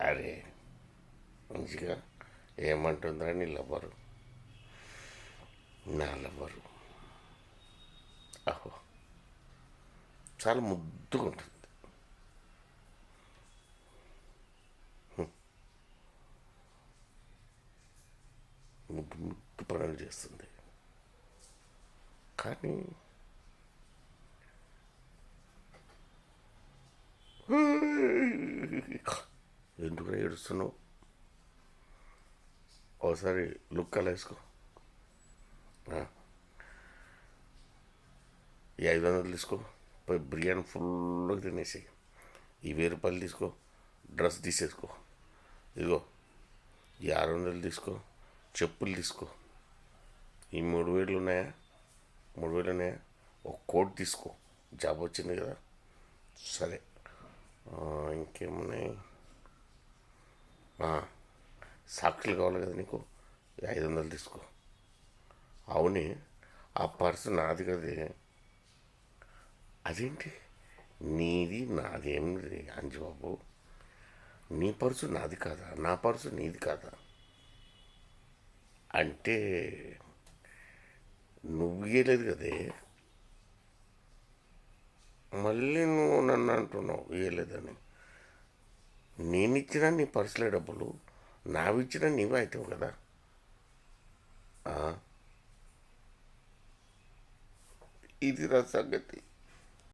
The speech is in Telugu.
అరే మంచిగా ఏమంటుందిరా నీ లవ్వరు, నా లవ్వరు. అహో చాలా ముద్దుగా ఉంటుంది. ముద్దు ముద్దు పనులు చేస్తుంది. కానీ ఎందుకు ఏడుస్తున్నావు? ఒకసారి లుక్ అలా వేసుకో. ఈ 500 తీసుకో, పోయి బిర్యానీ ఫుల్గా తినేసి ఈ 1000 తీసుకో, డ్రెస్ తీసేసుకో. ఇదిగో ఈ 600 తీసుకో, చెప్పులు తీసుకో. ఈ 3000 ఉన్నాయా? 3000 ఉన్నాయా? ఒక కోట్ తీసుకో, జాబ్ వచ్చింది కదా. సరే ఇంకేమున్నాయి? సాక్షులు కావాలి కదా నీకు. 500 తీసుకో. అవునే, ఆ పర్సు నాది కదే. అదేంటి నీది నాది ఏమిటి అంజబాబు? నీ పర్సు నాది కాదా? నా పర్సు నీది కాదా? అంటే నువ్వు ఇయ్యలేదు కదే. మళ్ళీ నువ్వు నన్ను అంటున్నావు ఇయ్యలేదని. నేనిచ్చిన నీ పర్సులే డబ్బులు, నావిచ్చిన నీవే అవుతావు కదా. ఇది రా సంగతి.